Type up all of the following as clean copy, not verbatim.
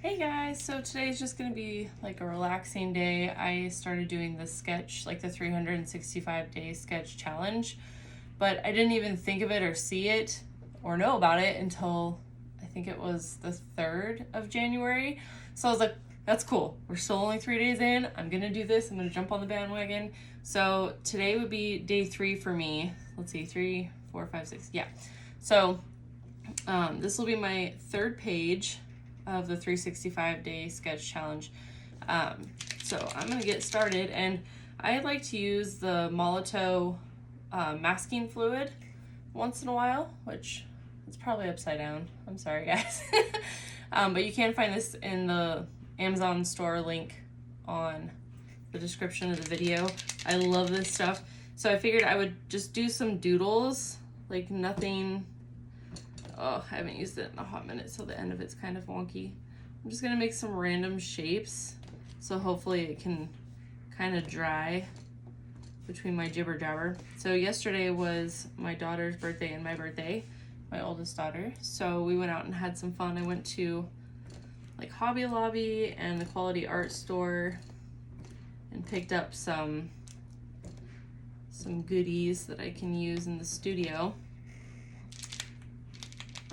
Hey guys, so today's just gonna be like a relaxing day. I started doing this sketch, like the 365-day sketch challenge, but I didn't even think of it or see it or know about it until I think it was the 3rd of January. So I was like, that's cool. We're still only 3 days in. I'm gonna do this. I'm gonna jump on the bandwagon. So today would be day 3 for me. Let's see, 3, 4, 5, 6. Yeah. So this will be my 3rd page of the 365-day sketch challenge. So I'm gonna get started, and I like to use the Molotow masking fluid once in a while, which it's probably upside down. I'm sorry, guys. But you can find this in the Amazon store link on the description of the video. I love this stuff. So I figured I would just do some doodles, like nothing. Oh, I haven't used it in a hot minute, so the end of it's kind of wonky. I'm just gonna make some random shapes, so hopefully it can kind of dry between my jibber jabber. So yesterday was my daughter's birthday and my birthday, my oldest daughter. So we went out and had some fun. I went to like Hobby Lobby and the Quality Art Store and picked up some goodies that I can use in the studio.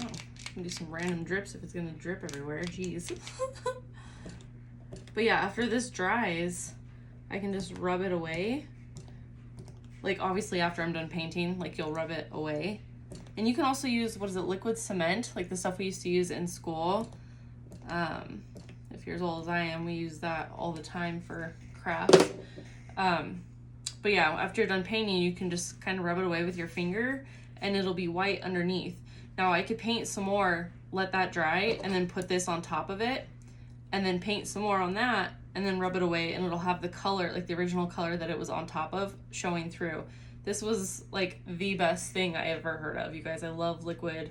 Oh, I can do some random drips if it's gonna drip everywhere, jeez. But yeah, after this dries, I can just rub it away. Like obviously after I'm done painting, like you'll rub it away. And you can also use, what is it, liquid cement, like the stuff we used to use in school. If you're as old as I am, we use that all the time for crafts. But yeah, after you're done painting, you can just kind of rub it away with your finger and it'll be white underneath. Now I could paint some more, let that dry, and then put this on top of it, and then paint some more on that, and then rub it away, and it'll have the color, like the original color that it was on top of, showing through. This was like the best thing I ever heard of, you guys. I love liquid,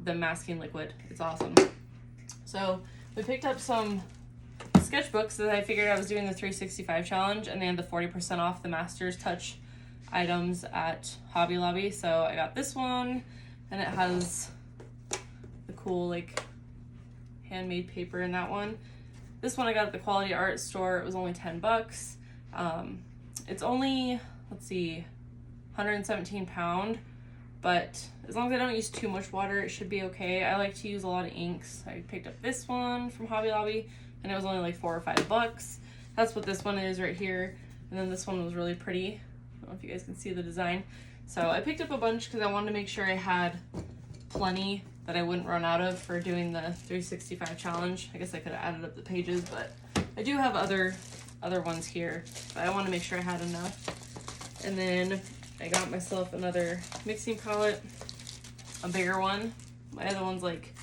the masking liquid. It's awesome. So we picked up some sketchbooks that I figured I was doing the 365 challenge, and they had the 40% off the Master's Touch items at Hobby Lobby. So I got this one, and it has the cool like handmade paper in that one. This one I got at the Quality Art Store. It was only 10 bucks. It's only, let's see, 117 pound, but as long as I don't use too much water, it should be okay. I like to use a lot of inks. I picked up this one from Hobby Lobby, and it was only like 4 or 5 bucks. That's what this one is right here. And then this one was really pretty. I don't know if you guys can see the design. So I picked up a bunch because I wanted to make sure I had plenty that I wouldn't run out of for doing the 365 challenge. I guess I could have added up the pages, but I do have other ones here, but I want to make sure I had enough. And then I got myself another mixing palette, a bigger one. My other one's like,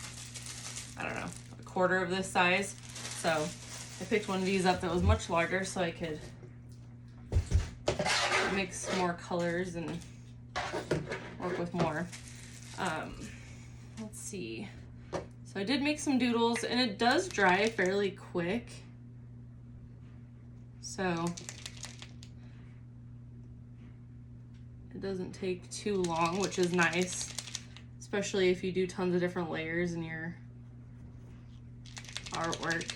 I don't know, a quarter of this size. So I picked one of these up that was much larger so I could mix more colors and work with more. Let's see. So I did make some doodles, and it does dry fairly quick. So it doesn't take too long, which is nice, especially if you do tons of different layers in your artwork.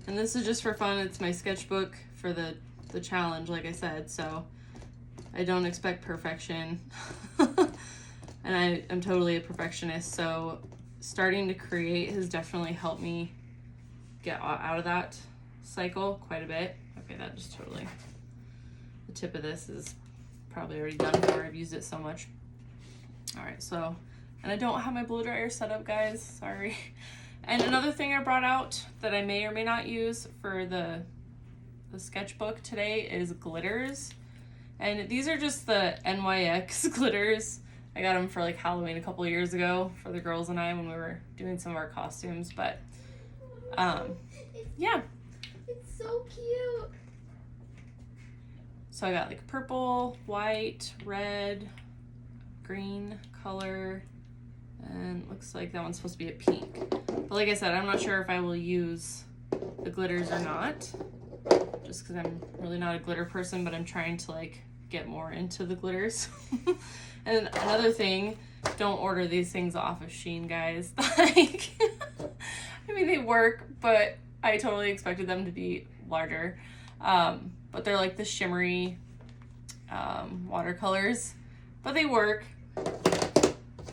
And this is just for fun. It's my sketchbook for the challenge, like I said, so I don't expect perfection. And I am totally a perfectionist, so starting to create has definitely helped me get out of that cycle quite a bit. Okay, that just totally, the tip of this is probably already done for. I've used it so much. All right, so, and I don't have my blow dryer set up, guys, sorry. And another thing I brought out that I may or may not use for the sketchbook today is glitters. And these are just the NYX glitters. I got them for like Halloween a couple of years ago for the girls and I when we were doing some of our costumes, but yeah. It's so cute. So I got like purple, white, red, green color, and looks like that one's supposed to be a pink. But like I said, I'm not sure if I will use the glitters or not, just because I'm really not a glitter person, but I'm trying to like get more into the glitters. And another thing, don't order these things off of Shein, guys. Like, I mean, they work, but I totally expected them to be larger. But they're like the shimmery watercolors, but they work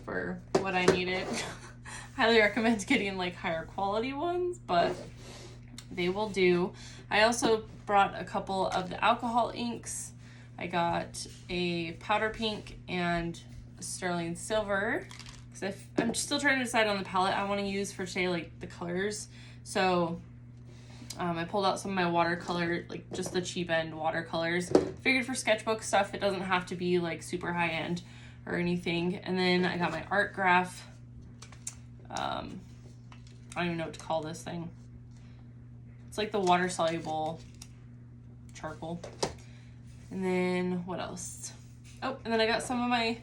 for what I needed. Highly recommend getting like higher quality ones, but they will do. I also brought a couple of the alcohol inks. I got a powder pink and a sterling silver, because I'm still trying to decide on the palette I want to use for today, like the colors. So I pulled out some of my watercolor, like just the cheap end watercolors. Figured for sketchbook stuff, it doesn't have to be like super high end or anything. And then I got my art graph. I don't even know what to call this thing. It's like the water soluble charcoal. And then what else? Oh, and then I got some of my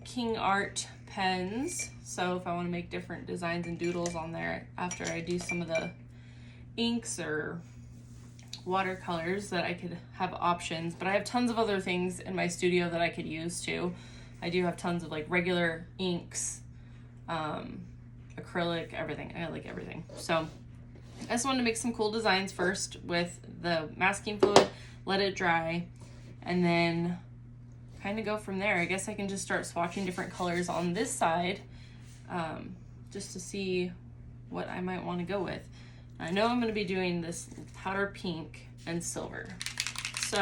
King Art pens. So if I want to make different designs and doodles on there after I do some of the inks or watercolors, that I could have options. But I have tons of other things in my studio that I could use too. I do have tons of like regular inks, acrylic, everything. I like everything. So I just wanted to make some cool designs first with the masking fluid, let it dry, and then kind of go from there. I guess I can just start swatching different colors on this side, just to see what I might want to go with. I know I'm going to be doing this powder pink and silver, so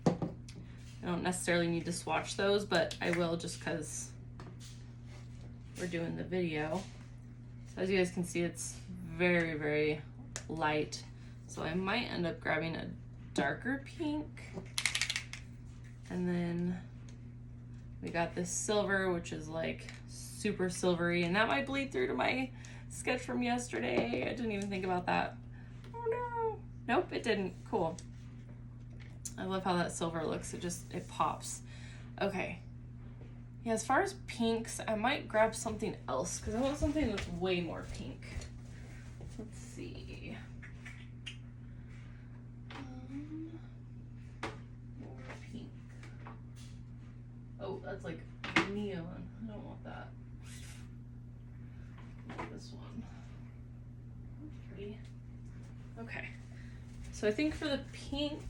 I don't necessarily need to swatch those, but I will just because we're doing the video. So as you guys can see, it's very, very light. So I might end up grabbing a darker pink. And then we got this silver, which is like super silvery, and that might bleed through to my sketch from yesterday. I didn't even think about that. Oh no. Nope, it didn't. Cool. I love how that silver looks. It pops. Okay. Yeah, as far as pinks, I might grab something else because I want something that's way more pink. Let's see. More pink. Oh, that's like neon. I don't want that. This one. Pretty. Okay. So I think for the pink,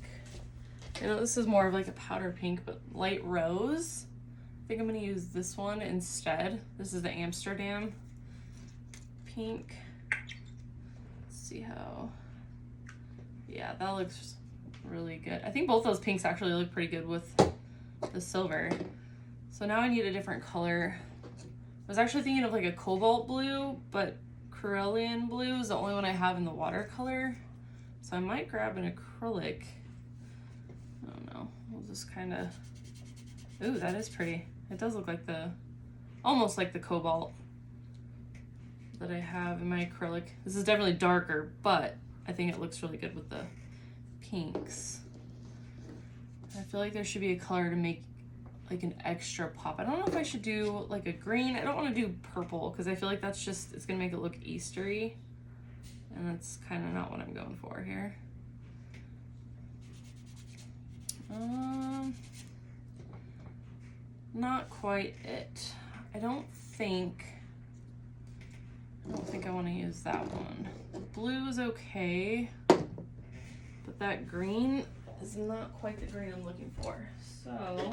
I know this is more of like a powder pink, but light rose. I think I'm gonna use this one instead. This is the Amsterdam pink. Let's see how, yeah, that looks really good. I think both those pinks actually look pretty good with the silver. So now I need a different color. I was actually thinking of like a cobalt blue, but Corellian blue is the only one I have in the watercolor. So I might grab an acrylic. I don't know. We'll just kind of, ooh, that is pretty. It does look like almost like the cobalt that I have in my acrylic. This is definitely darker, but I think it looks really good with the pinks. I feel like there should be a color to make like an extra pop. I don't know if I should do like a green. I don't want to do purple because I feel like that's just, it's gonna make it look Eastery, and that's kind of not what I'm going for here. Not quite it. I don't think I want to use that one. The blue is okay, but that green is not quite the green I'm looking for. So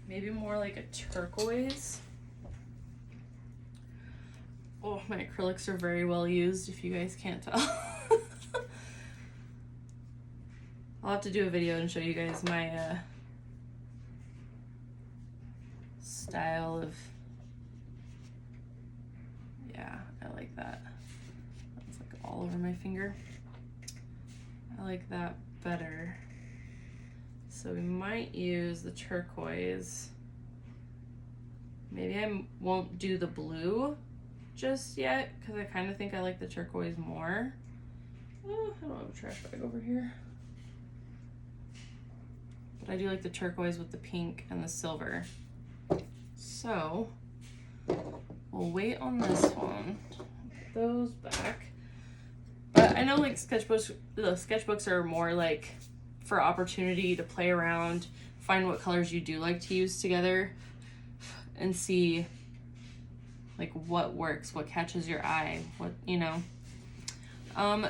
maybe more like a turquoise. Oh, my acrylics are very well used, if you guys can't tell. I'll have to do a video and show you guys my style of, yeah, I like that. That's like all over my finger. I like that better. So we might use the turquoise. Maybe I won't do the blue just yet because I kind of think I like the turquoise more. Oh, I don't have a trash bag over here. But I do like the turquoise with the pink and the silver. So we'll wait on this one. Put those back. But I know like sketchbooks are more like for opportunity to play around, find what colors you do like to use together, and see like what works, what catches your eye, what, you know.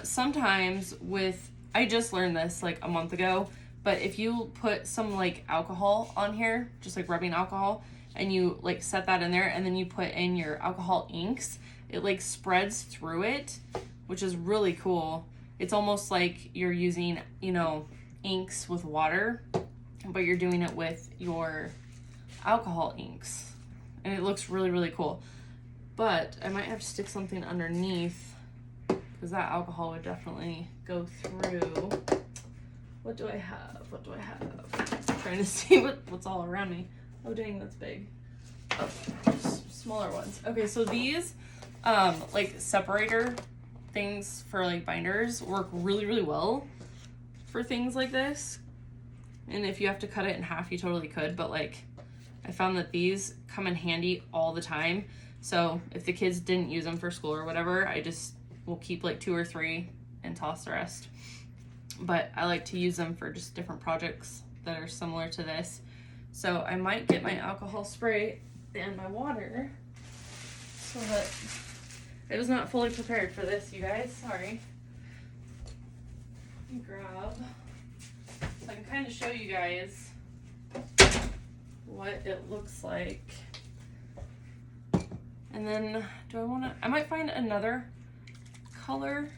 Sometimes with, I just learned this like a month ago, but if you put some like alcohol on here, just like rubbing alcohol, and you like set that in there and then you put in your alcohol inks, it like spreads through it, which is really cool. It's almost like you're using, you know, inks with water, but you're doing it with your alcohol inks. And it looks really, really cool. But I might have to stick something underneath because that alcohol would definitely go through. What do I have? What do I have? I'm trying to see what's all around me. Oh, dang, that's big. Oh, smaller ones. Okay, so these, like, separator things for, like, binders work really, really well for things like this. And if you have to cut it in half, you totally could. But, like, I found that these come in handy all the time. So if the kids didn't use them for school or whatever, I just will keep, like, 2 or 3 and toss the rest. But I like to use them for just different projects that are similar to this. So I might get my alcohol spray and my water so that I was not fully prepared for this, you guys. Sorry. Let me grab so I can kind of show you guys what it looks like. And then do I want to, I might find another color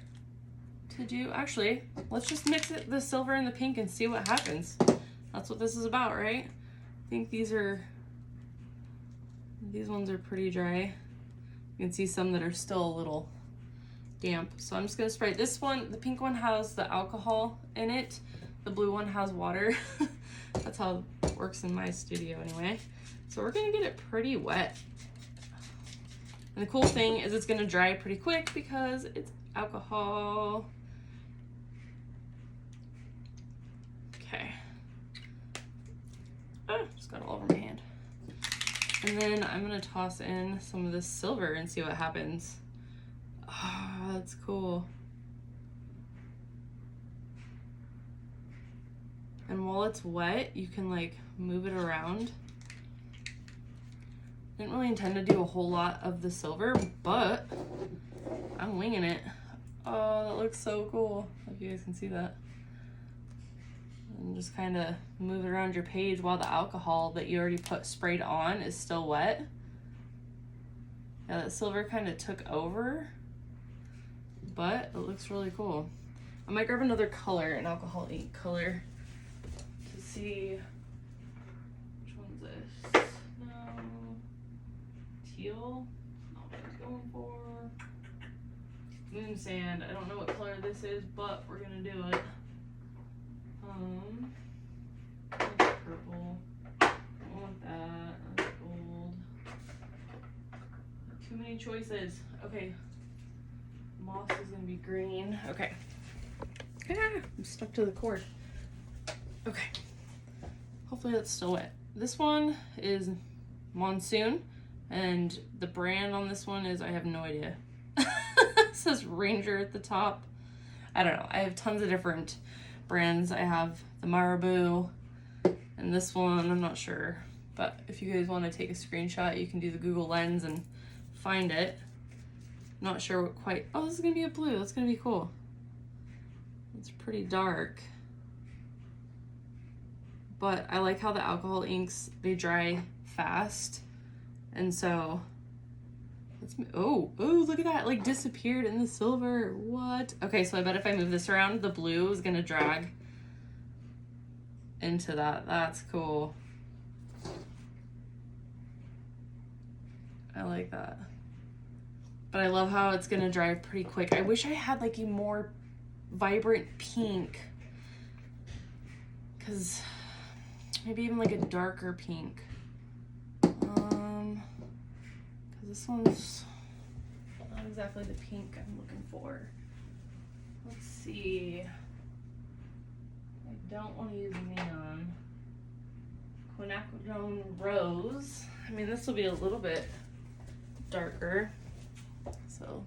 to do. Actually, let's just mix it, the silver and the pink, and see what happens. That's what this is about, right? I think these ones are pretty dry. You can see some that are still a little damp. So I'm just gonna spray this one. The pink one has the alcohol in it. The blue one has water. That's how it works in my studio anyway. So we're gonna get it pretty wet. And the cool thing is it's gonna dry pretty quick because it's alcohol. Okay. Oh, just got all over my hand. And then I'm gonna toss in some of this silver and see what happens. Oh, that's cool. And while it's wet, you can like move it around. Didn't really intend to do a whole lot of the silver, but I'm winging it. Oh, that looks so cool. If you guys can see that. And just kind of move it around your page while the alcohol that you already put sprayed on is still wet. Yeah, that silver kind of took over, but it looks really cool. I might grab another color, an alcohol ink color, to see which one's this. No, teal. Not what I was going for. Moon sand. I don't know what color this is, but we're gonna do it. That's purple. I don't want that. That's gold. Too many choices. Okay. Moss is gonna be green. Okay. Ah, I'm stuck to the cord. Okay. Hopefully that's still wet. This one is Monsoon, and the brand on this one is, I have no idea. It says Ranger at the top. I don't know. I have tons of different brands. I have the Marabou and this one, I'm not sure. But if you guys want to take a screenshot, you can do the Google Lens and find it. Not sure what quite, oh, this is gonna be a blue. That's gonna be cool. It's pretty dark. But I like how the alcohol inks, they dry fast. And so, oh, look at that, like disappeared in the silver. What? Okay, so I bet if I move this around, the blue is gonna drag into that. That's cool. I like that. But I love how it's gonna dry pretty quick. I wish I had like a more vibrant pink. Cause maybe even like a darker pink. Cause this one's not exactly the pink I'm looking for. Let's see. I don't want to use neon. Quinacridone Rose. I mean, this will be a little bit darker. So,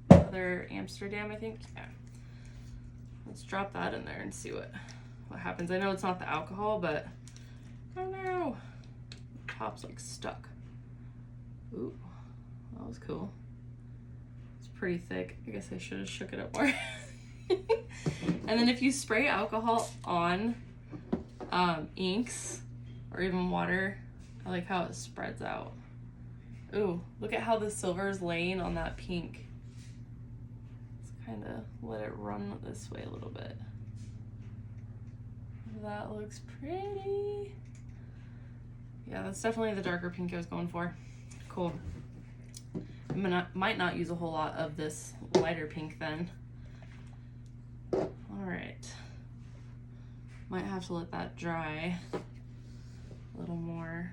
another Amsterdam, I think. Yeah. Let's drop that in there and see what what happens. I know it's not the alcohol, but I don't know. The top's like stuck. Ooh, that was cool. It's pretty thick. I guess I should have shook it up more. And then if you spray alcohol on inks or even water, I like how it spreads out. Ooh, look at how the silver is laying on that pink. Let's kind of let it run this way a little bit. That looks pretty. Yeah, that's definitely the darker pink I was going for. Cool. Might not use a whole lot of this lighter pink then. All right. Might have to let that dry a little more.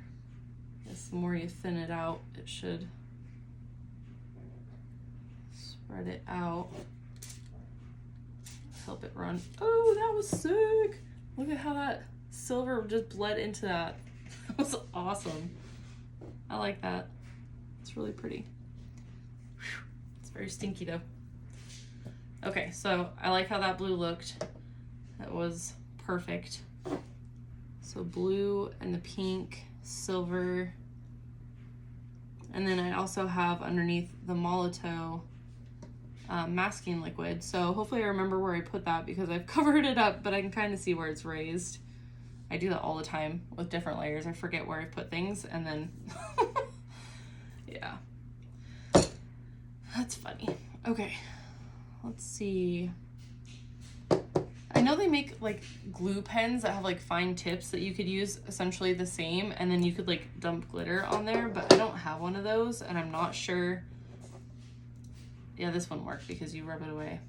I guess the more you thin it out, it should spread it out. Help it run. Oh, that was sick. Look at how that silver just bled into that. That was awesome. I like that. It's really pretty. It's very stinky though. Okay, so I like how that blue looked. That was perfect. So blue and the pink, silver. And then I also have underneath the Molotow masking liquid. So hopefully I remember where I put that because I've covered it up, but I can kind of see where it's raised. I do that all the time with different layers. I forget where I put things and then, yeah. That's funny. Okay, let's see. I know they make like glue pens that have like fine tips that you could use essentially the same, and then you could like dump glitter on there, but I don't have one of those and I'm not sure. Yeah, this one worked because you rub it away.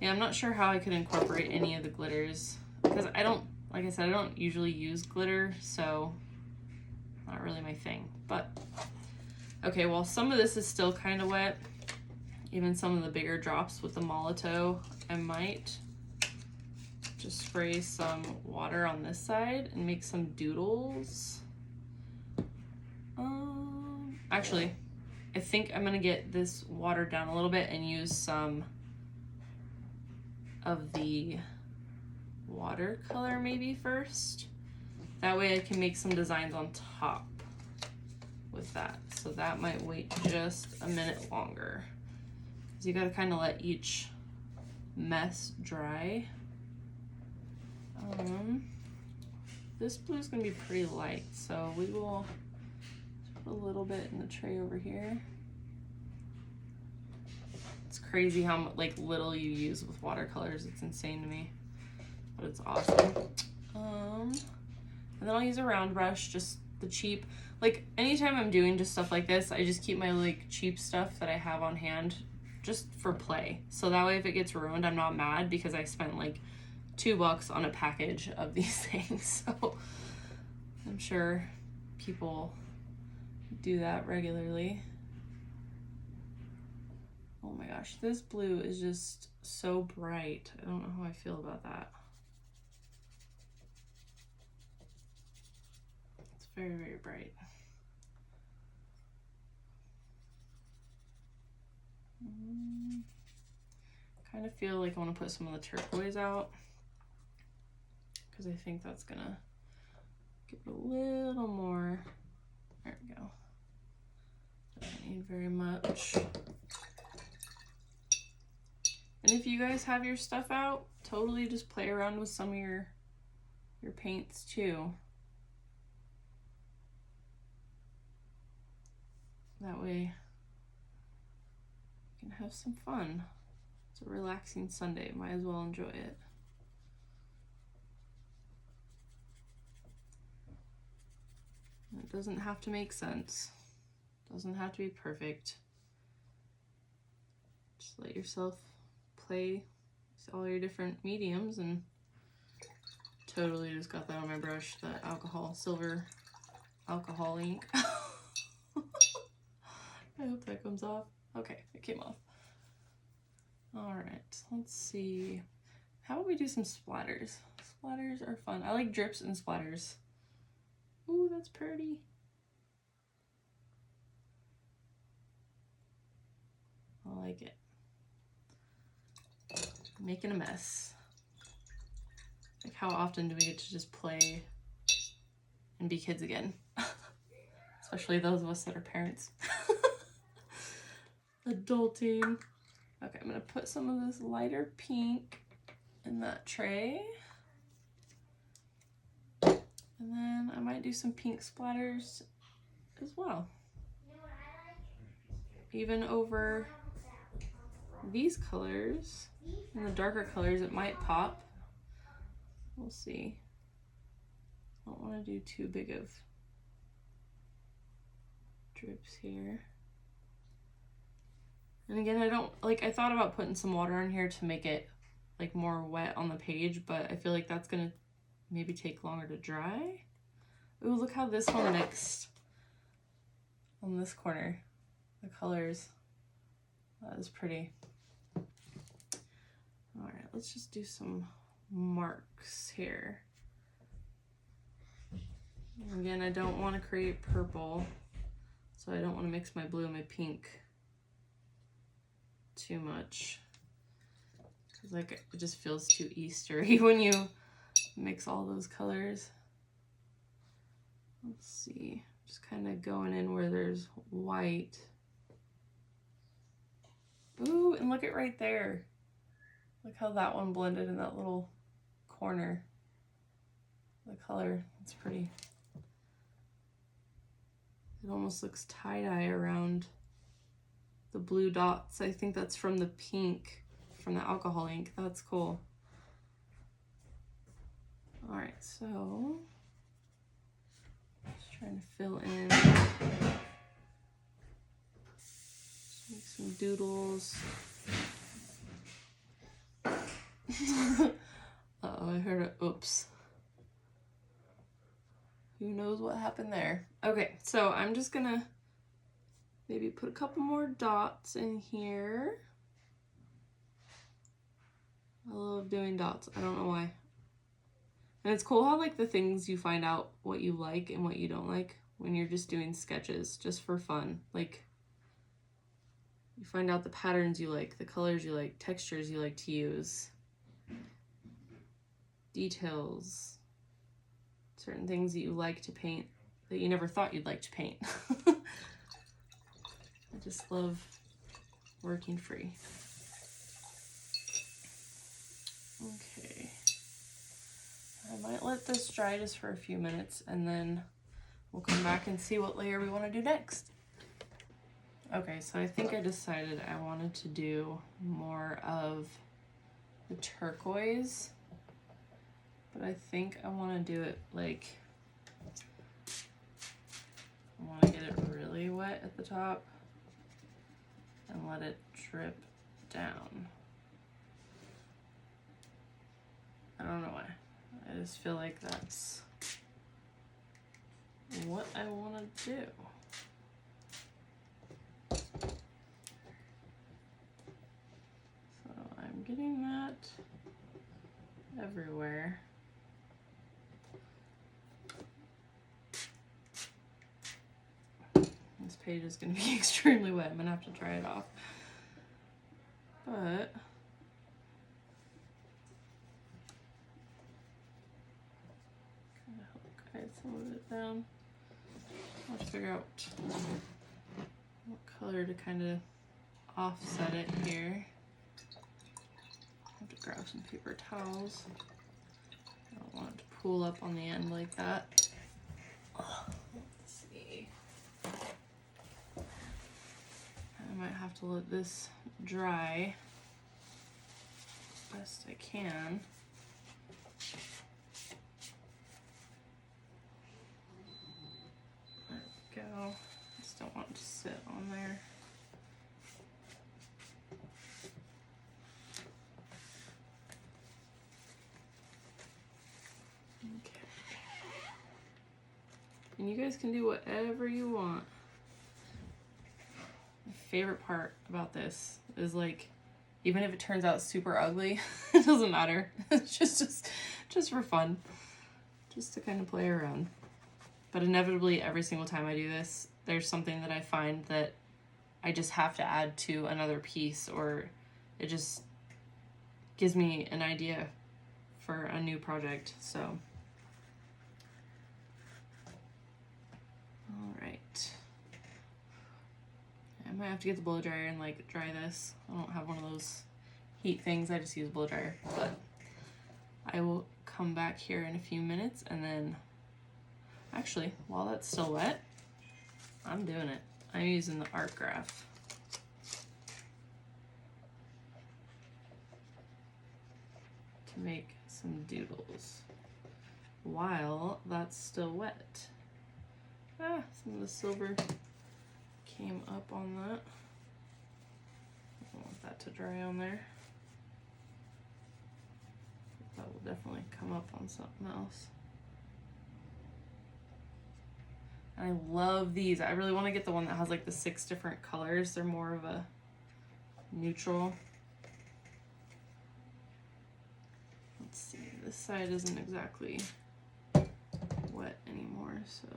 Yeah, I'm not sure how I could incorporate any of the glitters because I don't, like I said, I don't usually use glitter, so not really my thing. But okay, well, some of this is still kind of wet. Even some of the bigger drops with the Molotow, I might just spray some water on this side and make some doodles. Actually, I think I'm gonna get this watered down a little bit and use some of the watercolor maybe first. That way I can make some designs on top with that. So that might wait just a minute longer. You gotta kind of let each mess dry. This blue is gonna be pretty light, so we will put a little bit in the tray over here. It's crazy how like little you use with watercolors. It's insane to me, but it's awesome. And then I'll use a round brush, just the cheap. Like anytime I'm doing just stuff like this, I just keep my like cheap stuff that I have on hand just for play. So that way if it gets ruined, I'm not mad because I spent like $2 on a package of these things. So I'm sure people do that regularly. Oh my gosh, this blue is just so bright. I don't know how I feel about that. It's very, very bright. Kind of feel like I want to put some of the turquoise out because I think that's gonna give it a little more. There we go. Don't need very much. And if you guys have your stuff out, totally just play around with some of your paints too. That way you can have some fun. It's a relaxing Sunday, might as well enjoy it. It doesn't have to make sense. It doesn't have to be perfect. Just let yourself play with all your different mediums, and totally just got that on my brush, the silver alcohol ink. I hope that comes off. Okay, it came off. All right, let's see. How about we do some splatters? Splatters are fun. I like drips and splatters. Ooh, that's pretty. I like it. making a mess. Like, how often do we get to just play and be kids again? Especially those of us that are parents. Adulting. Okay, I'm gonna put some of this lighter pink in that tray. And then I might do some pink splatters as well. Even over these colors and the darker colors, it might pop. We'll see. I don't want to do too big of drips here. And again, I thought about putting some water on here to make it like more wet on the page, but I feel like that's gonna maybe take longer to dry. Ooh, look how this one mixed on this corner. The colors. That is pretty. All right, let's just do some marks here. Again, I don't want to create purple, so I don't want to mix my blue and my pink too much, because like it just feels too Eastery when you mix all those colors. Let's see, just kind of going in where there's white. Ooh, and look at right there. Look how that one blended in that little corner. The color, it's pretty. It almost looks tie-dye around the blue dots. I think that's from the pink, from the alcohol ink. That's cool. All right, so just trying to fill in. Just make some doodles. Uh-oh, I heard a oops. Who knows what happened there? Okay, so I'm just gonna maybe put a couple more dots in here. I love doing dots. I don't know why. And it's cool how like the things you find out what you like and what you don't like when you're just doing sketches just for fun. Like you find out the patterns you like, the colors you like, textures you like to use, details, certain things that you like to paint that you never thought you'd like to paint. I just love working free. Okay. I might let this dry just for a few minutes and then we'll come back and see what layer we want to do next. Okay, so I think I decided I wanted to do more of the turquoise, but I think I want to do it like, I want to get it really wet at the top and let it drip down. I don't know why. I just feel like that's what I want to do. So I'm getting that everywhere. This page is going to be extremely wet. I'm going to have to dry it off. But kind of help guide some of it down. I'll have to figure out what color to kind of offset it here. I have to grab some paper towels. I don't want it to pool up on the end like that. Let's see. I might have to let this dry as best I can. There we go. Just don't want it to sit on there. Okay. And you guys can do whatever you want. My favorite part about this is like, even if it turns out super ugly, it doesn't matter. It's just for fun, just to kind of play around. But inevitably, every single time I do this, there's something that I find that I just have to add to another piece, or it just gives me an idea for a new project. So, all right. I might have to get the blow dryer and like dry this. I don't have one of those heat things. I just use a blow dryer, but I will come back here in a few minutes, and then actually, while that's still wet, I'm doing it. I'm using the art graph. To make some doodles while that's still wet. Ah, some of the silver came up on that. I want that to dry on there. That will definitely come up on something else. And I love these. I really want to get the one that has like the 6 different colors. They're more of a neutral. Let's see, this side isn't exactly wet anymore, so.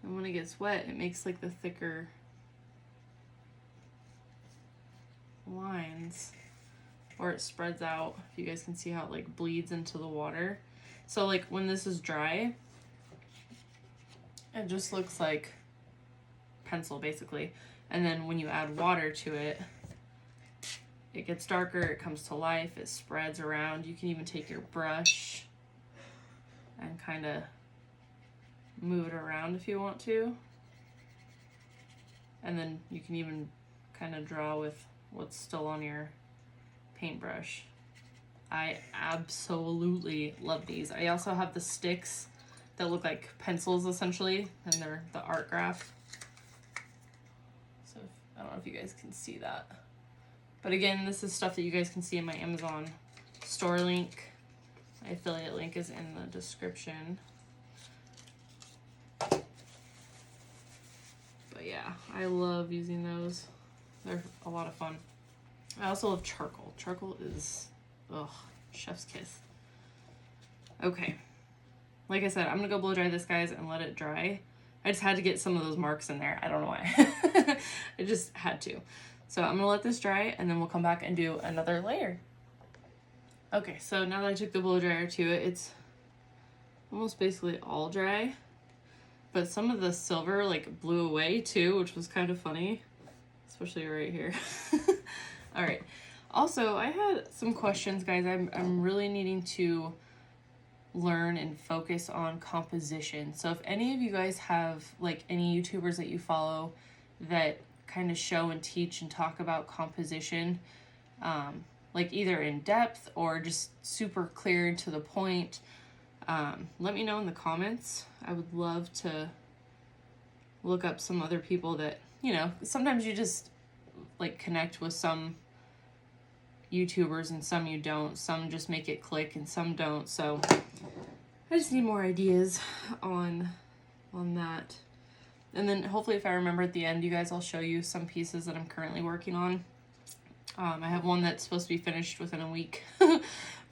And when it gets wet, it makes like the thicker lines, or it spreads out. If you guys can see how it like bleeds into the water. So like when this is dry, it just looks like pencil basically. And then when you add water to it, it gets darker, it comes to life, it spreads around. You can even take your brush and kind of move it around if you want to. And then you can even kind of draw with what's still on your paintbrush. I absolutely love these. I also have the sticks that look like pencils essentially, and they're the art graph. So I don't know if you guys can see that. But again, this is stuff that you guys can see in my Amazon store link. My affiliate link is in the description. But yeah, I love using those. They're a lot of fun. I also love charcoal. Charcoal is, ugh, chef's kiss. Okay. Like I said, I'm gonna go blow dry this, guys, and let it dry. I just had to get some of those marks in there. I don't know why. I just had to. So I'm gonna let this dry, and then we'll come back and do another layer. Okay, so now that I took the blow dryer to it, it's almost basically all dry. But some of the silver like blew away too, which was kind of funny. Especially right here. All right. Also, I had some questions, guys. I'm really needing to learn and focus on composition. So if any of you guys have like any YouTubers that you follow that kind of show and teach and talk about composition, like either in depth or just super clear and to the point, let me know in the comments. I would love to look up some other people that, you know, sometimes you just like connect with some YouTubers and some you don't. Some just make it click and some don't. So I just need more ideas on that. And then hopefully if I remember at the end, you guys, I'll show you some pieces that I'm currently working on. I have one that's supposed to be finished within a week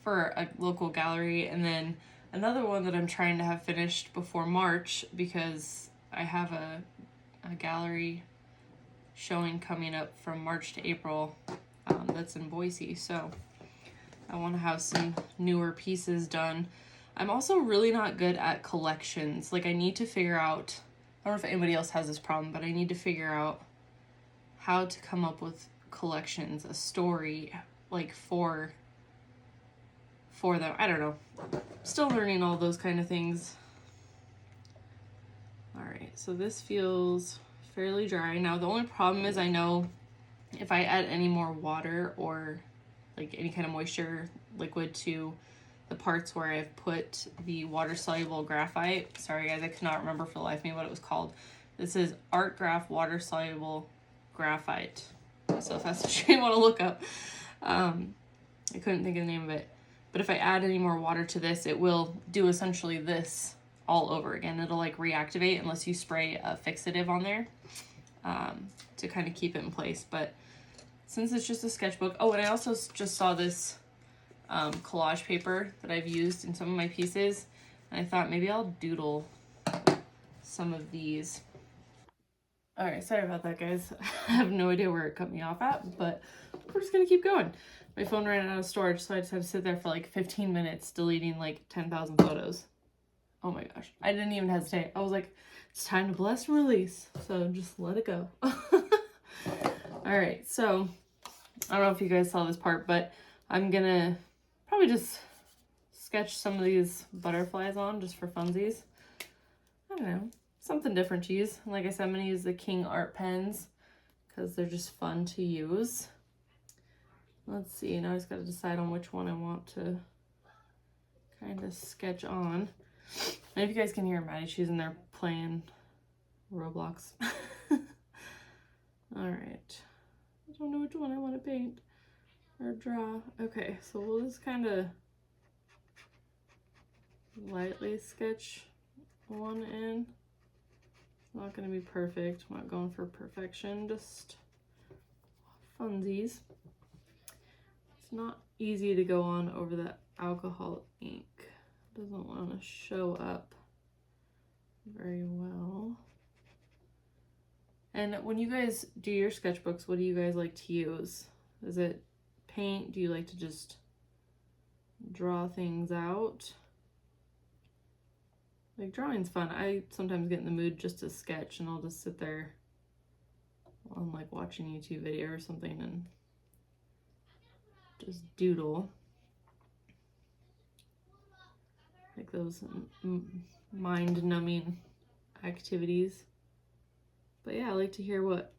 for a local gallery. And then another one that I'm trying to have finished before March because I have a gallery showing coming up from March to April that's in Boise. So I want to have some newer pieces done. I'm also really not good at collections. Like I need to figure out, I don't know if anybody else has this problem, but I need to figure out how to come up with collections, a story like for them. I don't know. Still learning all those kind of things. All right, so this feels fairly dry. Now the only problem is I know if I add any more water or like any kind of moisture liquid to the parts where I've put the water soluble graphite. Sorry guys, I cannot remember for the life of me what it was called. This is Art Graph water soluble graphite. So if that's what you want to look up. I couldn't think of the name of it. But if I add any more water to this, it will do essentially this all over again. It'll like reactivate unless you spray a fixative on there to kind of keep it in place. But since it's just a sketchbook, oh, and I also just saw this collage paper that I've used in some of my pieces, and I thought maybe I'll doodle some of these. Alright, sorry about that, guys. I have no idea where it cut me off at, but we're just gonna keep going. My phone ran out of storage, so I just had to sit there for like 15 minutes deleting like 10,000 photos. Oh my gosh. I didn't even hesitate. I was like, it's time to bless and release. So just let it go. Alright, so I don't know if you guys saw this part, but I'm gonna probably just sketch some of these butterflies on just for funsies. I don't know. Something different to use. Like I said, I'm going to use the King Art pens because they're just fun to use. Let's see. Now I just got to decide on which one I want to kind of sketch on. And if you guys can hear Maddie, she's in there playing Roblox. Alright. I don't know which one I want to paint or draw. Okay, so we'll just kind of lightly sketch one in. It's not going to be perfect. I'm not going for perfection, just funsies. It's not easy to go on over the alcohol ink. It doesn't want to show up very well. And when you guys do your sketchbooks, what do you guys like to use? Is it paint? Do you like to just draw things out? Like, drawing's fun. I sometimes get in the mood just to sketch, and I'll just sit there while I'm like watching a YouTube video or something and just doodle. Like those mind-numbing activities. But yeah, I like to hear what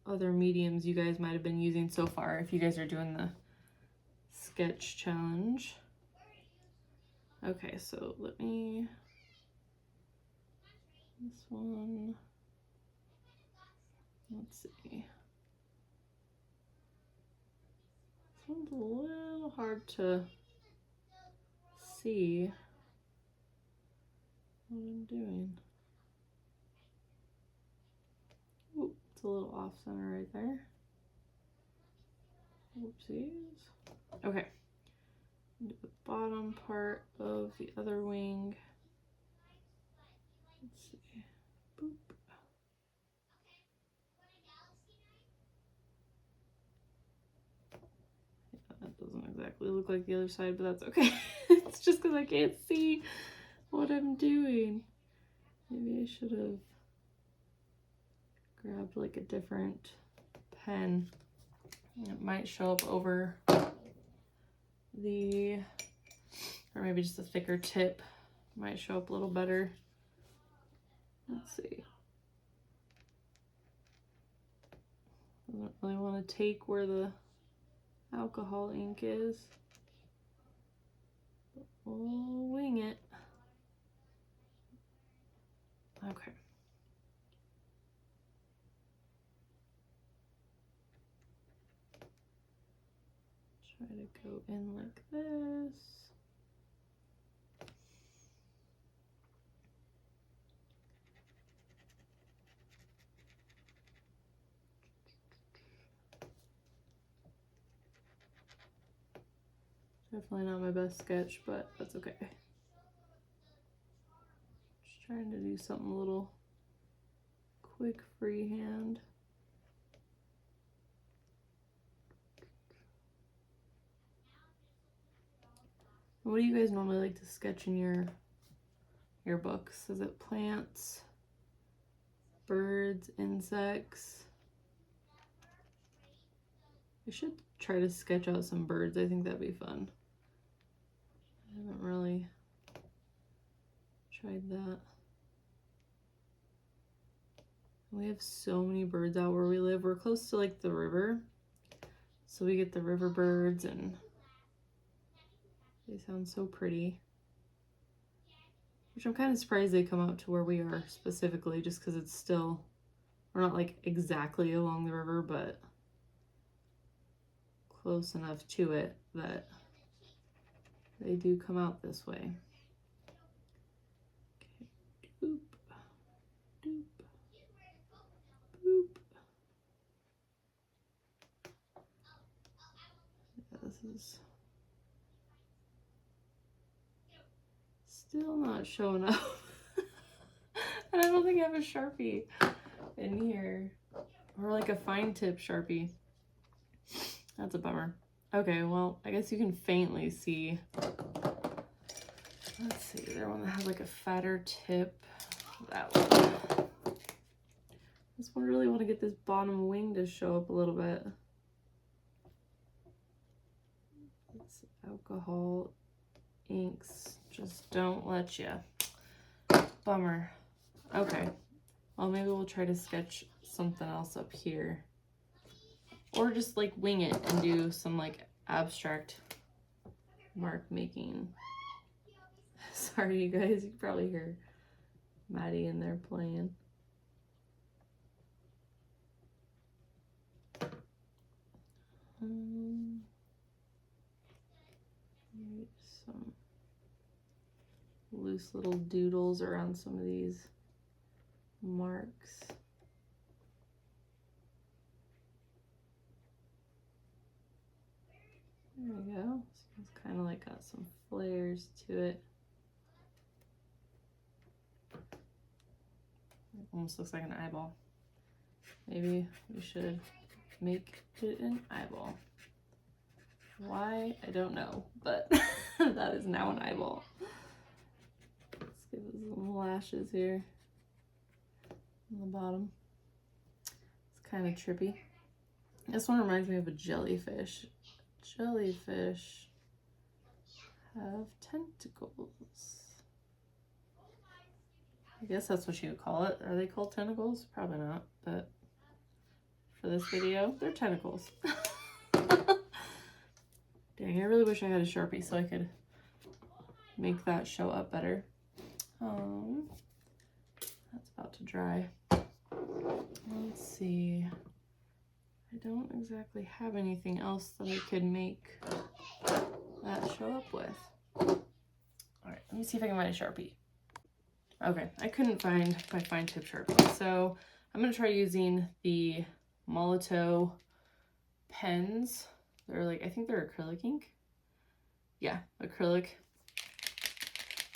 other mediums you guys might have been using so far if you guys are doing the sketch challenge. Okay, so let me... This one, let's see. This one's a little hard to see what I'm doing. Ooh, it's a little off center right there. Whoopsies. Okay. Do the bottom part of the other wing. Let's see. Boop. Yeah, that doesn't exactly look like the other side, but that's okay. It's just because I can't see what I'm doing. Maybe I should have grabbed like a different pen. It might show up over the, or maybe just a thicker tip might show up a little better. Let's see. Doesn't really want to take where the alcohol ink is. But we'll wing it. Okay. Try to go in like this. Definitely not my best sketch, but that's okay. Just trying to do something a little quick freehand. What do you guys normally like to sketch in your books? Is it plants, birds, insects? I should try to sketch out some birds. I think that'd be fun. I haven't really tried that. We have so many birds out where we live. We're close to like the river, so we get the river birds and they sound so pretty. Which I'm kind of surprised they come out to where we are specifically, just because it's still, we're not like exactly along the river, but close enough to it that they do come out this way. Okay, doop, doop, boop. Yeah, this is still not showing up. And I don't think I have a Sharpie. in here. Or like a fine tip Sharpie. That's a bummer. Okay, well, I guess you can faintly see. Let's see, is there one that has like a fatter tip? That one. I just really want to get this bottom wing to show up a little bit. It's alcohol inks just don't let you. Bummer. Okay, well, maybe we'll try to sketch something else up here. Or just like wing it and do some like abstract mark making. Sorry, you guys, you can probably hear Maddie in there playing. Maybe some loose little doodles around some of these marks. There we go. So it's kind of like got some flares to it. It almost looks like an eyeball. Maybe we should make it an eyeball. Why? I don't know, but that is now an eyeball. Let's give it some lashes here on the bottom. It's kind of trippy. This one reminds me of a jellyfish. Jellyfish have tentacles. I guess that's what you would call it. Are they called tentacles? Probably not, but for this video, they're tentacles. Dang, I really wish I had a Sharpie so I could make that show up better. That's about to dry. Let's see. I don't exactly have anything else that I could make that show up with. All right, let me see if I can find a Sharpie. Okay, I couldn't find my fine tip Sharpie, so I'm gonna try using the Molotow pens. They're like, I think they're acrylic ink. Yeah, acrylic.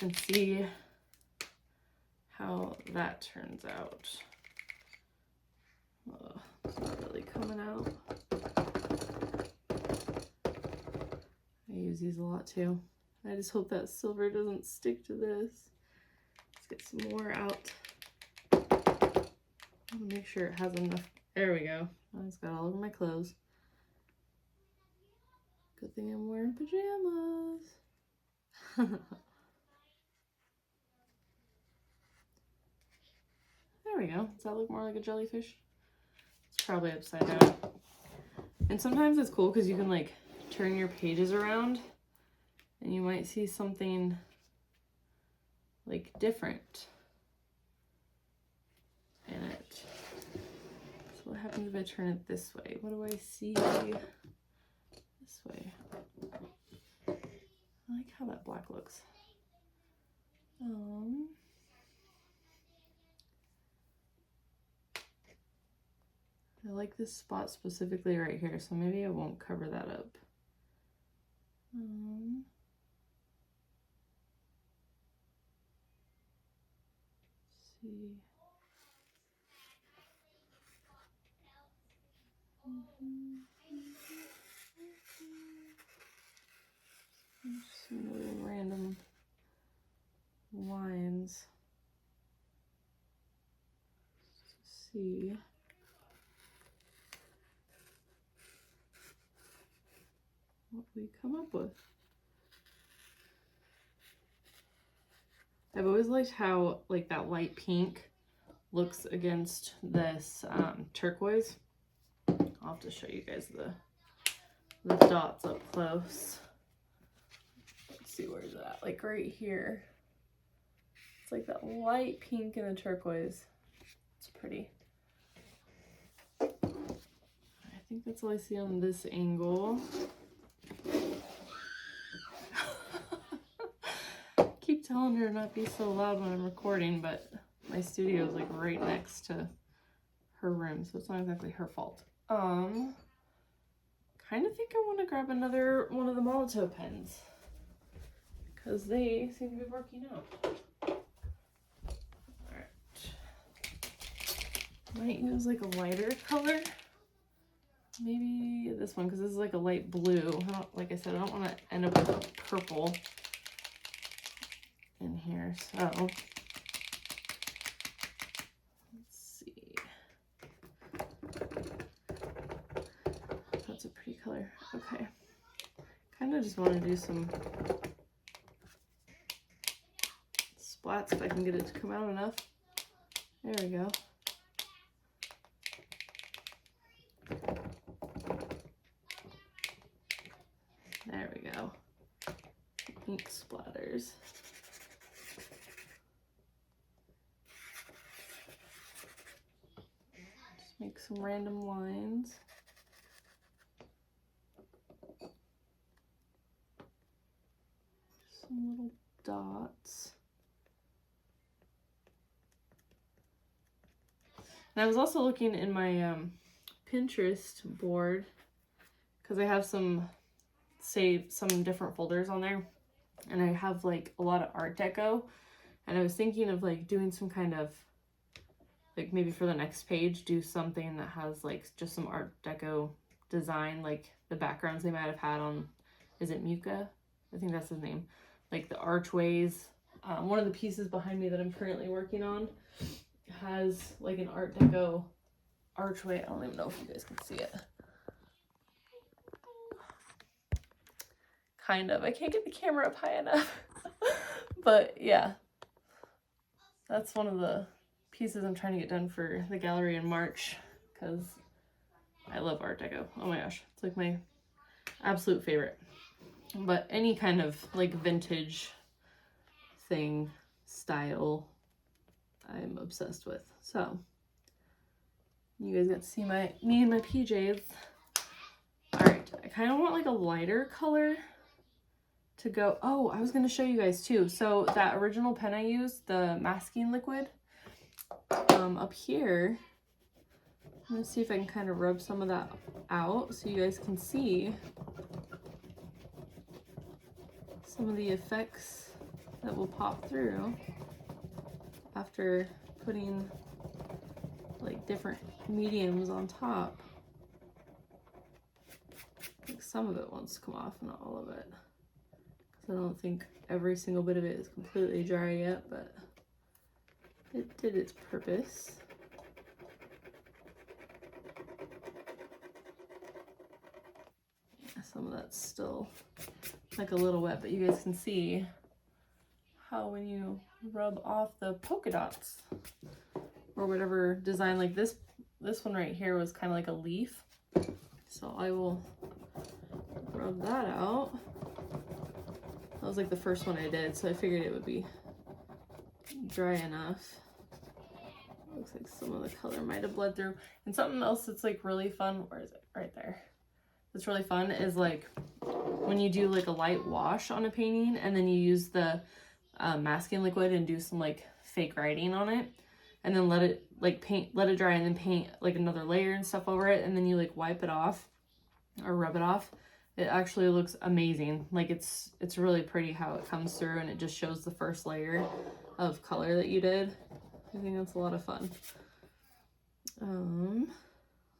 And see how that turns out. Oh, it's not really coming out. I use these a lot too. I just hope that silver doesn't stick to this. Let's get some more out. I'm gonna make sure it has enough. There we go. Oh, it's got all over my clothes. Good thing I'm wearing pajamas. There we go. Does that look more like a jellyfish? It's probably upside down. And sometimes it's cool because you can like turn your pages around and you might see something like different in it. So what happens if I turn it this way? What do I see this way? I like how that black looks. I like this spot specifically right here, so maybe I won't cover that up. Let's see. Some little random lines. Let's see. What we come up with. I've always liked how like that light pink looks against this turquoise. I'll have to show you guys the dots up close. Let's see, where's that? Like right here. It's like that light pink and the turquoise. It's pretty. I think that's all I see on this angle. Keep telling her not to be so loud when I'm recording, but my studio is like right next to her room, so it's not exactly her fault. Kind of think I want to grab another one of the Molotow pens because they seem to be working out. All right. Might use like a lighter color. Maybe this one, because this is like a light blue. Like I said, I don't want to end up with purple in here. So let's see. That's a pretty color. Okay. Kind of just want to do some splats if I can get it to come out enough. There we go. There we go. Ink splatters. Just make some random lines. Some little dots. And I was also looking in my Pinterest board because I have some different folders on there, and I have like a lot of art deco, and I was thinking of like doing some kind of like, maybe for the next page, do something that has like just some art deco design, like the backgrounds they might have had on, is it Muka? I think that's his name. Like the archways. One of the pieces behind me that I'm currently working on has like an art deco archway. I don't even know if you guys can see it. Kind of. I can't get the camera up high enough. But yeah, that's one of the pieces I'm trying to get done for the gallery in March, because I love art deco. Oh my gosh, it's like my absolute favorite. But any kind of like vintage thing, style, I'm obsessed with. So you guys got to see me in my PJs. All right, I kind of want like a lighter color to go. Oh, I was going to show you guys too. So that original pen I used, the masking liquid, up here, I'm going to see if I can kind of rub some of that out so you guys can see some of the effects that will pop through after putting like different mediums on top. Like some of it wants to come off, not all of it, because I don't think every single bit of it is completely dry yet, but it did its purpose. Yeah, some of that's still like a little wet, but you guys can see how when you rub off the polka dots or whatever design, like this one right here was kind of like a leaf, so I will rub that out. That was like the first one I did, so I figured it would be dry enough. Looks like some of the color might have bled through. And something else that's like really fun, where is it? Right there. That's really fun is like when you do like a light wash on a painting and then you use the masking liquid and do some like fake writing on it, and then let it dry, and then paint like another layer and stuff over it, and then you like wipe it off or rub it off. It actually looks amazing. Like it's really pretty how it comes through, and it just shows the first layer of color that you did. I think that's a lot of fun.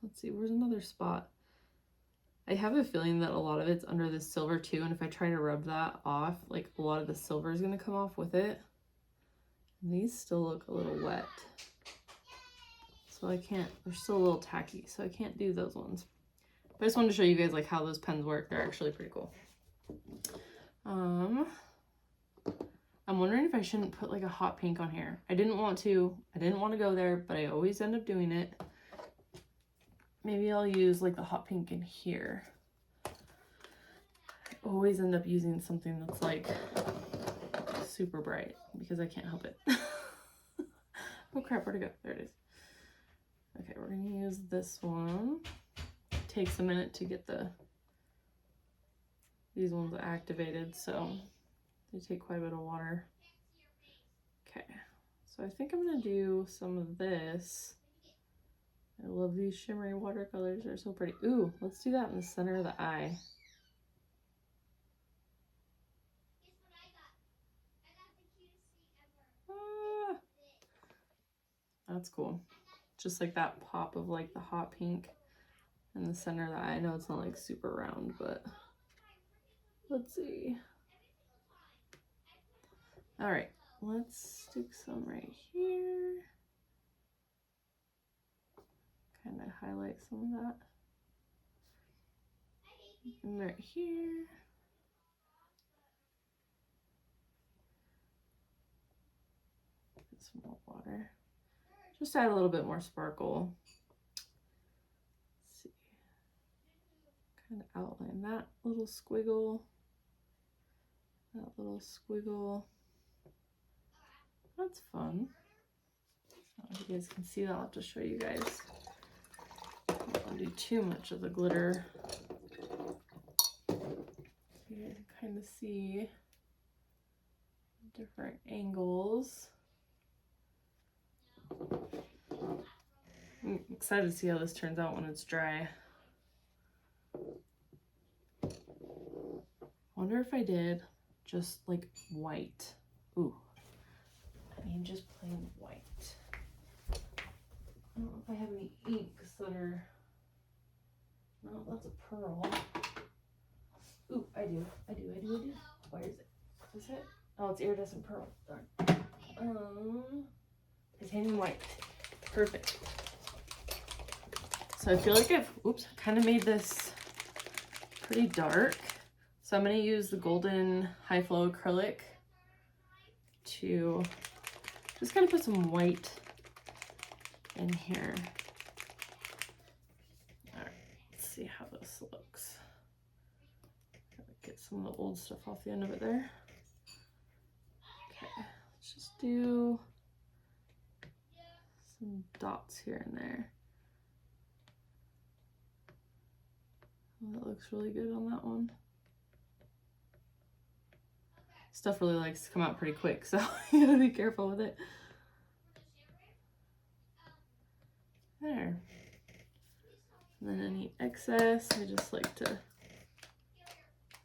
Let's see, where's another spot? I have a feeling that a lot of it's under this silver too, and if I try to rub that off, like a lot of the silver is going to come off with it. And these still look a little wet, so I can't, they're still a little tacky, so I can't do those ones. But I just wanted to show you guys like how those pens work. They're actually pretty cool. I'm wondering if I shouldn't put like a hot pink on here. I didn't want to go there, but I always end up doing it. Maybe I'll use like the hot pink in here. I always end up using something that's like super bright because I can't help it. Oh crap, where'd it go? There it is. Okay, we're gonna use this one. It takes a minute to get these ones activated, so they take quite a bit of water. Okay, so I think I'm gonna do some of this. I love these shimmery watercolors, they're so pretty. Ooh, let's do that in the center of the eye. Ah, that's cool. just like that pop of like the hot pink in the center of the eye. I know it's not like super round, but let's see. All right, let's stick some right here. Kind of highlight some of that. And right here. Get some more water. Just add a little bit more sparkle. Let's see. Kind of outline that little squiggle. That little squiggle. That's fun. I don't know if you guys can see that. I'll have to show you guys. I don't want to do too much of the glitter. You guys can kind of see different angles. I'm excited to see how this turns out when it's dry. Wonder if I did just like white. Ooh, I mean just plain white. I don't know if I have any inks that are, no, that's a pearl. Ooh, I do. Where is it? Is it? Oh, it's iridescent pearl. Darn. Titanium white. Perfect. So I feel like I've, kind of made this pretty dark. So I'm going to use the golden high flow acrylic to just kind of put some white in here. All right, let's see how this looks. Get some of the old stuff off the end of it there. Okay, let's just do some dots here and there. Oh, that looks really good on that one. Stuff really likes to come out pretty quick, so you gotta be careful with it. There. And then any excess, I just like to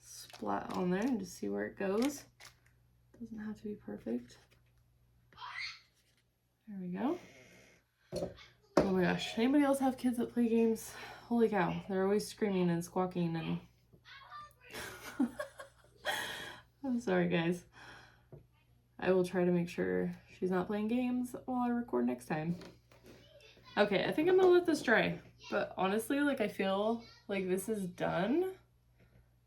splat on there and just see where it goes. Doesn't have to be perfect. There we go. Oh my gosh, anybody else have kids that play games? Holy cow, they're always screaming and squawking and I'm sorry guys. I will try to make sure she's not playing games while I record next time. Okay, I think I'm gonna let this dry, but honestly, like I feel like this is done.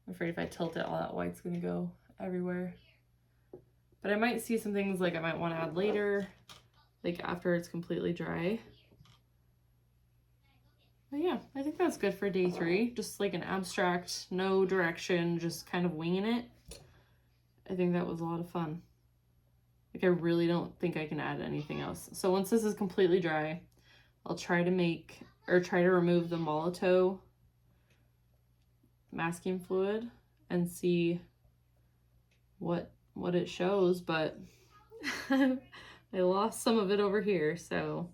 I'm afraid if I tilt it, all that white's gonna go everywhere. But I might see some things like I might want to add later, like after it's completely dry. But yeah, I think that's good for day 3. Just like an abstract, no direction, just kind of winging it. I think that was a lot of fun. Like I really don't think I can add anything else. So once this is completely dry, I'll try to remove the Molotow masking fluid and see what it shows, but I lost some of it over here, so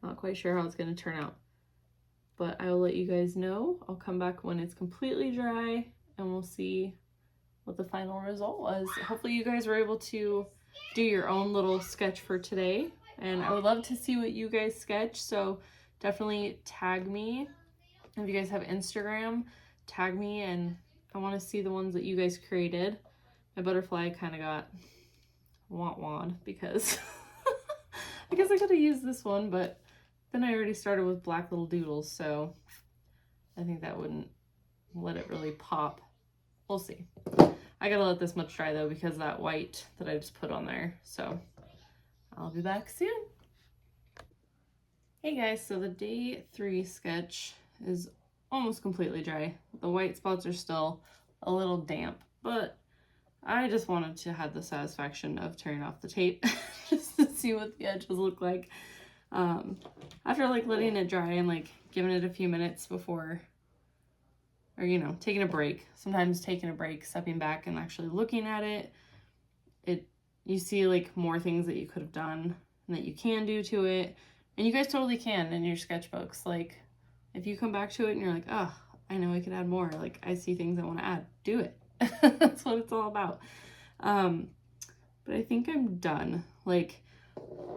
not quite sure how it's going to turn out. But I will let you guys know. I'll come back when it's completely dry and we'll see what the final result was. Hopefully you guys were able to do your own little sketch for today, and I would love to see what you guys sketch, so definitely tag me. If you guys have Instagram, tag me, and I want to see the ones that you guys created. My butterfly kind of got wad because I guess I could have used this one, but then I already started with black little doodles, so I think that wouldn't let it really pop. We'll see. I gotta let this much dry though because of that white that I just put on there. So I'll be back soon. Hey guys, so the day 3 sketch is almost completely dry. The white spots are still a little damp, but I just wanted to have the satisfaction of tearing off the tape just to see what the edges look like. After like letting it dry and like giving it a few minutes before, or you know, taking a break. Sometimes taking a break, stepping back and actually looking at it, you see like more things that you could have done and that you can do to it. And you guys totally can in your sketchbooks. Like if you come back to it and you're like, oh, I know I could add more. Like I see things I want to add, do it. That's what it's all about. But I think I'm done. Like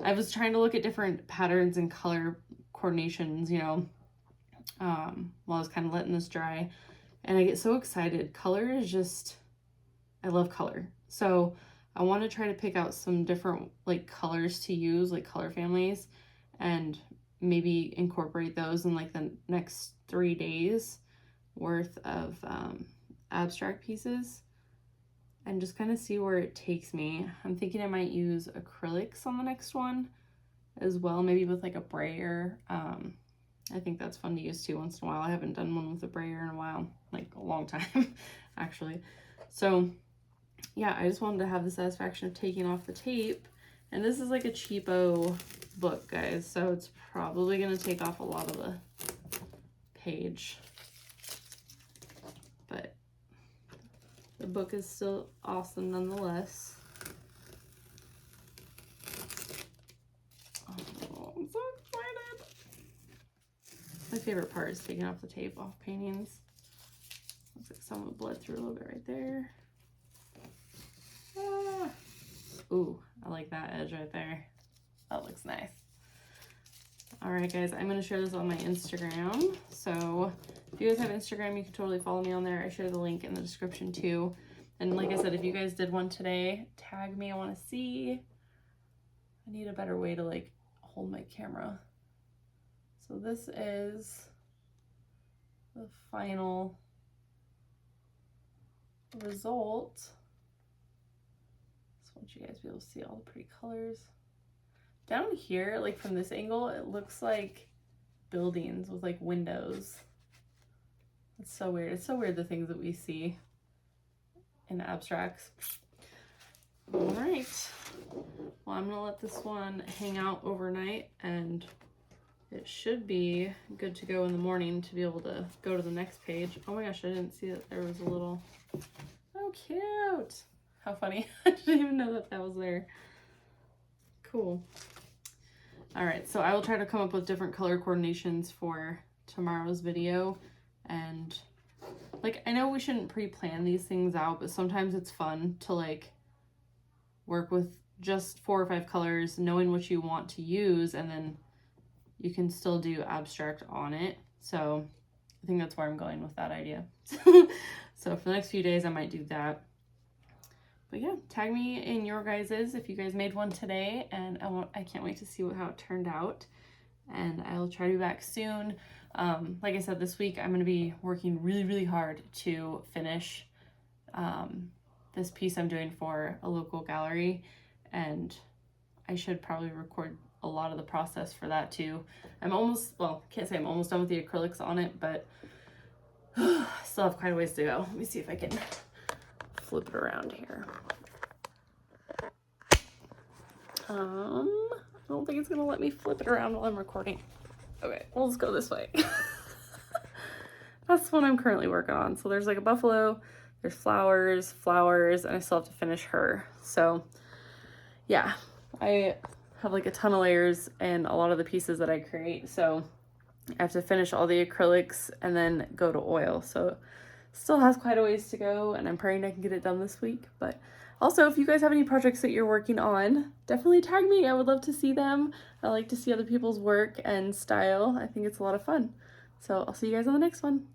I was trying to look at different patterns and color coordinations, you know, while I was kind of letting this dry. And I get so excited. Color is just, I love color. So I want to try to pick out some different like colors to use, like color families, and maybe incorporate those in like the next 3 days worth of abstract pieces and just kind of see where it takes me. I'm thinking I might use acrylics on the next one as well, maybe with like a brayer. I think that's fun to use too once in a while. I haven't done one with a brayer in a while, like a long time actually. So yeah, I just wanted to have the satisfaction of taking off the tape. And this is like a cheapo book, guys, so it's probably gonna take off a lot of the page. But the book is still awesome nonetheless. Oh, I'm so excited. My favorite part is taking off the tape off paintings. Looks like some of it bled through a little bit right there. Ah. Ooh, I like that edge right there. That looks nice. All right, guys, I'm going to share this on my Instagram. So if you guys have Instagram, you can totally follow me on there. I share the link in the description too. And like I said, if you guys did one today, tag me. I want to see. I need a better way to like hold my camera. So this is the final result. Just want you guys to be able to see all the pretty colors. Down here, like from this angle, it looks like buildings with like windows. It's so weird. It's so weird the things that we see in abstracts. All right. Well, I'm gonna let this one hang out overnight and it should be good to go in the morning to be able to go to the next page. Oh my gosh, I didn't see that there was a little, oh cute. How funny. I didn't even know that that was there. Cool. All right, so I will try to come up with different color coordinations for tomorrow's video. And like, I know we shouldn't pre-plan these things out, but sometimes it's fun to like work with just 4 or 5 colors, knowing what you want to use, and then you can still do abstract on it. So I think that's where I'm going with that idea. So for the next few days, I might do that. But yeah, tag me in your guys's if you guys made one today, and I can't wait to see how it turned out. And I'll try to be back soon. Like I said, this week I'm going to be working really, really hard to finish this piece I'm doing for a local gallery, and I should probably record a lot of the process for that too. I'm almost, well, can't say I'm almost done with the acrylics on it, but still have quite a ways to go. Let me see if I can flip it around here. I don't think it's gonna let me flip it around while I'm recording. Okay, well, let's go this way. That's what I'm currently working on. So there's like a buffalo, there's flowers, and I still have to finish her. So yeah, I have like a ton of layers and a lot of the pieces that I create. So I have to finish all the acrylics and then go to oil. So still has quite a ways to go, and I'm praying I can get it done this week. But also, if you guys have any projects that you're working on, definitely tag me. I would love to see them. I like to see other people's work and style. I think it's a lot of fun. So I'll see you guys on the next one.